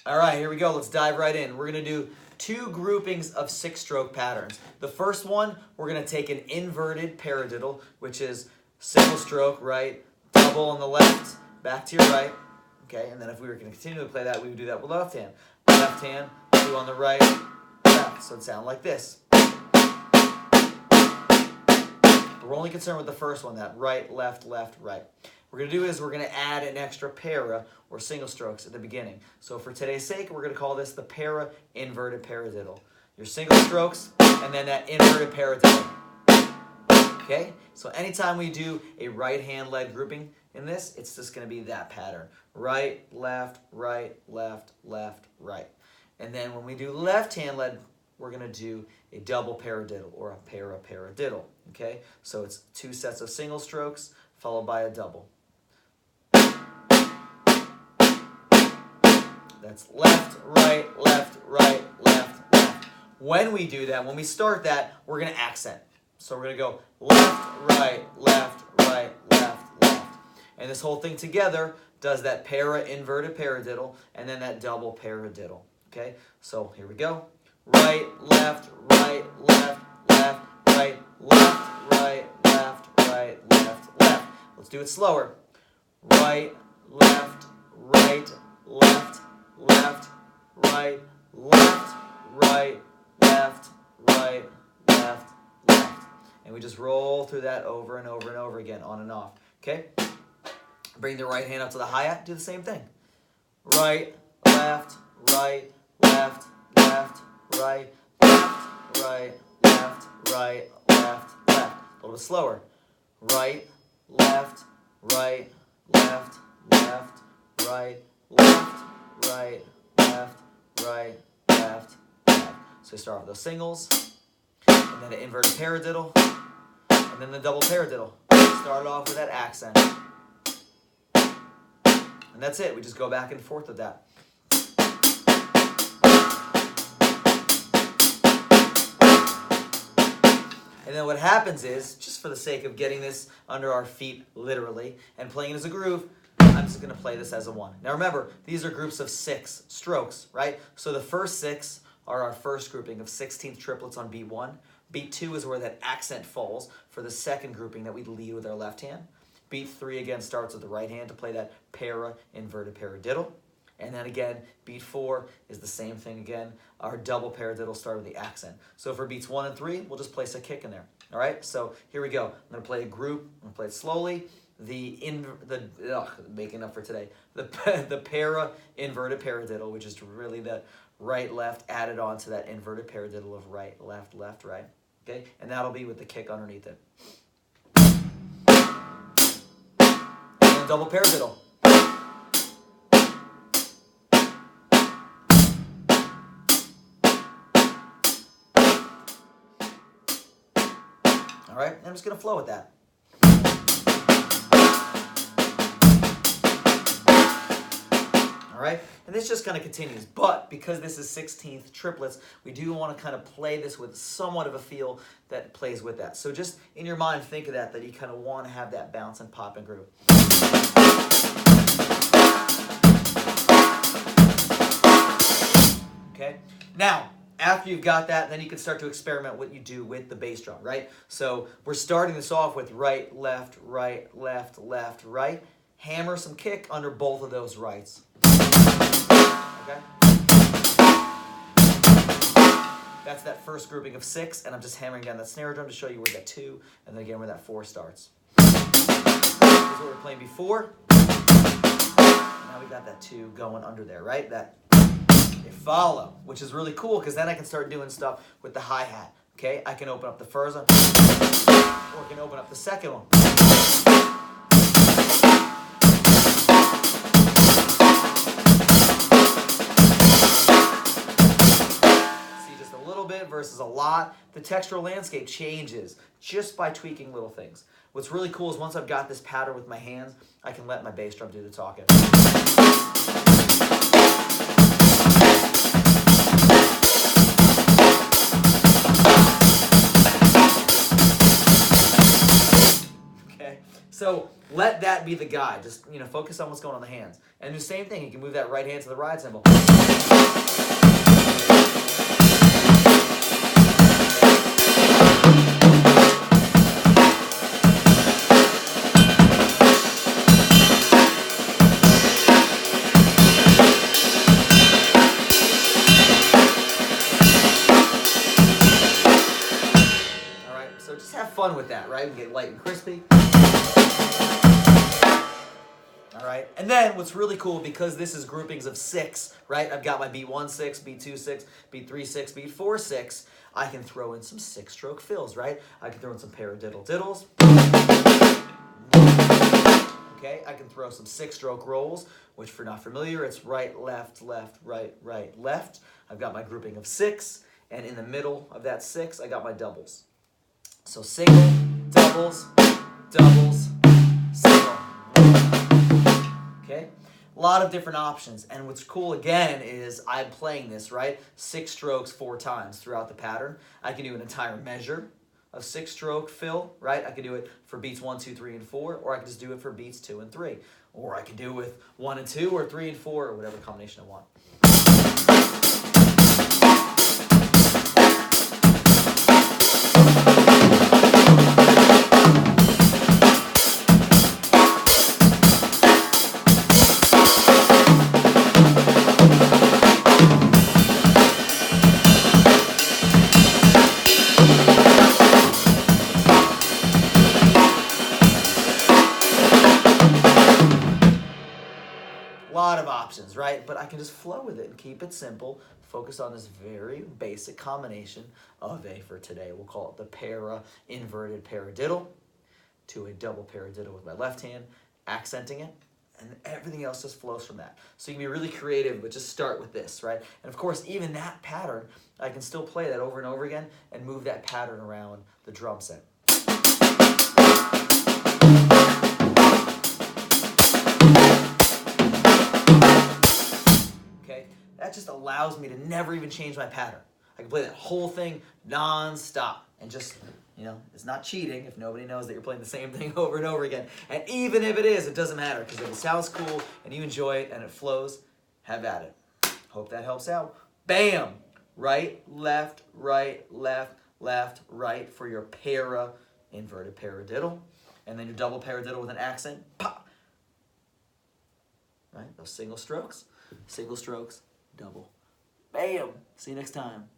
All right, here we go. Let's dive right in. We're going to do two groupings of 6-stroke patterns. The first one, we're going to take an inverted paradiddle, which is single stroke, right? Double on the left, back to your right. Okay, and then if we were going to continue to play that, we would do that with left hand. Left hand, 2 on the right, left. So it'd sound like this. We're only concerned with the first one, that right, left, right. What we're going to do is we're going to add an extra para or single strokes at the beginning. So for today's sake, we're going to call this the para inverted paradiddle. Your single strokes and then that inverted paradiddle. Okay? So anytime we do a right hand led grouping in this, it's just going to be that pattern. Right, left, right. And then when we do left hand led, we're going to do a double paradiddle or a paradiddle. Okay? So it's 2 sets of single strokes followed by a double. That's left, right, left. When we do that, when we start that, we're going to accent. So we're going to go left, right. And this whole thing together does that para inverted paradiddle and then that double paradiddle. Okay? So here we go. Right, left, right. Let's do it slower. Right, left, right. And we just roll through that over and over again, on and off. Okay? Bring the right hand up to the hi-hat, do the same thing. Right, left, right. A little bit slower. Right, left. So we start with those singles, and then an inverted paradiddle, and then the double paradiddle. Start off with that accent. And that's it. We just go back and forth with that. And then what happens is, just for the sake of getting this under our feet literally and playing it as a groove, I'm just going to play this as a 1. Now remember, these are groups of 6 strokes, right? So the first 6 are our first grouping of 16th triplets on beat 1. Beat 2 is where that accent falls for the second grouping that we lead with our left hand. Beat 3 again starts with the right hand to play that para inverted paradiddle. And then again, beat 4 is the same thing again. Our double paradiddle start with the accent. So for beats 1 and 3, we'll just place a kick in there. All right, so here we go. I'm going to play a group. I'm going to play it slowly. Making up for today. The para inverted paradiddle, which is really the right, left added on to that inverted paradiddle of right, left, right. Okay, and that'll be with the kick underneath it. And a double paradiddle. All right, and I'm just going to flow with that. All right, and this just kind of continues. But because this is 16th triplets, we do want to kind of play this with somewhat of a feel that plays with that. So just in your mind, think of that you kind of want to have that bounce and pop and groove. Okay, now, after you've got that, then you can start to experiment what you do with the bass drum, right? So we're starting this off with right, left. Hammer some kick under both of those rights. Okay? That's that first grouping of 6, and I'm just hammering down that snare drum to show you where that 2, and then again where that 4 starts. This is what we were playing before. Now we got that 2 going under there, right? That they follow, which is really cool because then I can start doing stuff with the hi-hat. Okay, I can open up the first one, or I can open up the second one. See, just a little bit versus a lot. The textural landscape changes just by tweaking little things. What's really cool is once I've got this pattern with my hands, I can let my bass drum do the talking. So let that be the guide. Just, focus on what's going on in the hands. And do the same thing. You can move that right hand to the ride cymbal. So just have fun with that, right? We get light and crispy. All right, and then what's really cool, because this is groupings of 6, right? I've got my beat 1-6, beat 2-6, beat 3-6, beat 4-6. I can throw in some 6-stroke fills, right? I can throw in some paradiddle diddles. Okay, I can throw some 6-stroke rolls, which if you're not familiar, it's right, left, left, right, right, left. I've got my grouping of 6, and in the middle of that 6, I got my doubles. So single, doubles, doubles, single. Okay? A lot of different options. And what's cool again is I'm playing this, right? 6 strokes 4 times throughout the pattern. I can do an entire measure of 6-stroke fill, right? I can do it for beats 1, 2, 3, and 4, or I can just do it for beats 2 and 3. Or I can do it with 1 and 2, or 3 and 4, or whatever combination I want. Lot of options, right? But I can just flow with it and keep it simple. Focus on this very basic combination of for today, we'll call it the inverted paradiddle to a double paradiddle with my left hand, accenting it, and everything else just flows from that. So you can be really creative, but just start with this, right? And of course, even that pattern, I can still play that over and over again and move that pattern around the drum set. That just allows me to never even change my pattern. I can play that whole thing non-stop and just, it's not cheating if nobody knows that you're playing the same thing over and over again. And even if it is, it doesn't matter, because if it sounds cool and you enjoy it and it flows, have at it. Hope that helps out. Bam! Right, left, right for your inverted paradiddle. And then your double paradiddle with an accent. Pop! Right, those single strokes, double. Bam! See you next time.